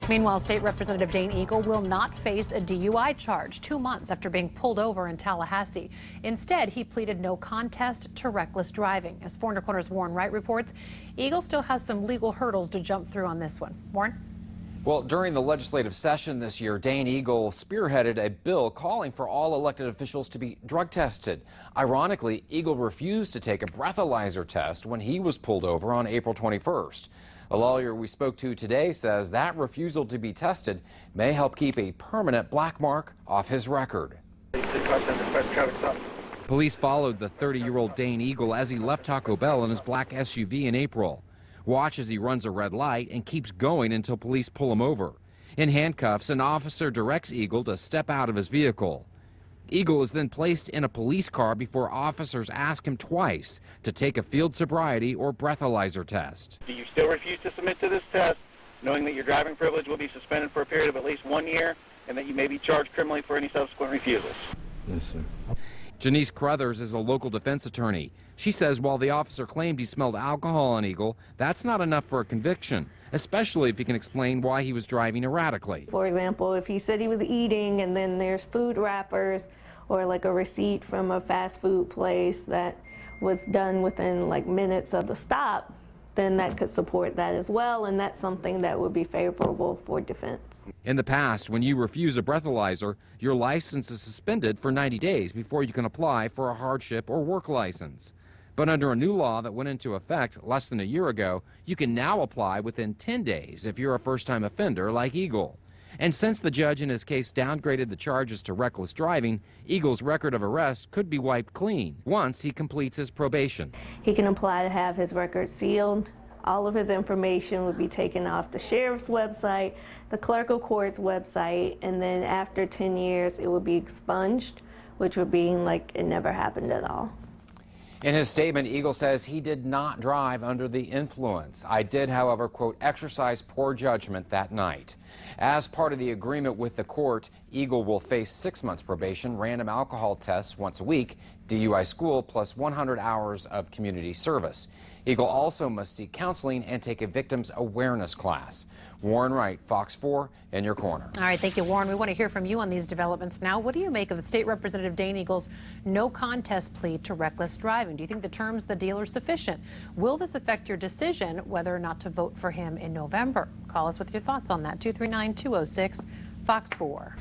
Meanwhile, State Representative Dane Eagle will not face a DUI charge 2 months after being pulled over in Tallahassee. Instead, he pleaded no contest to reckless driving. As 4 Corners' Warren Wright reports, Eagle still has some legal hurdles to jump through on this one. Warren? Well, during the legislative session this year, Dane Eagle spearheaded a bill calling for all elected officials to be drug tested. Ironically, Eagle refused to take a breathalyzer test when he was pulled over on April 21st. A lawyer we spoke to today says that refusal to be tested may help keep a permanent black mark off his record. Police followed the 30-year-old Dane Eagle as he left Taco Bell in his black SUV in April. Watch as he runs a red light and keeps going until police pull him over. In handcuffs, an officer directs Eagle to step out of his vehicle. Eagle is then placed in a police car before officers ask him twice to take a field sobriety or breathalyzer test. Do you still refuse to submit to this test, knowing that your driving privilege will be suspended for a period of at least 1 year and that you may be charged criminally for any subsequent refusals? Yes, sir. Janice Crothers is a local defense attorney. She says while the officer claimed he smelled alcohol on Eagle, that's not enough for a conviction, especially if he can explain why he was driving erratically. For example, if he said he was eating and then there's food wrappers or like a receipt from a fast food place that was done within like minutes of the stop, then that could support that as well, and that's something that would be favorable for defense. In the past, when you refuse a breathalyzer, your license is suspended for 90 days before you can apply for a hardship or work license. But under a new law that went into effect less than a year ago, you can now apply within 10 days if you're a first-time offender like Eagle. And since the judge in his case downgraded the charges to reckless driving, Eagle's record of arrest could be wiped clean once he completes his probation. He can apply to have his record sealed. All of his information would be taken off the sheriff's website, the clerk of court's website, and then after 10 years it would be expunged, which would be like it never happened at all. In his statement, Eagle says he did not drive under the influence. I did, however, quote, exercise poor judgment that night. As part of the agreement with the court, Eagle will face 6 months probation, random alcohol tests once a week, DUI school, plus 100 hours of community service. Eagle also must seek counseling and take a victims awareness class. Warren Wright, Fox 4, in your corner. All right, thank you, Warren. We want to hear from you on these developments now. What do you make of the State Representative Dane Eagle's no contest plea to reckless driving? Do you think the terms of the deal are sufficient? Will this affect your decision whether or not to vote for him in November? Call us with your thoughts on that. 239-206, Fox 4.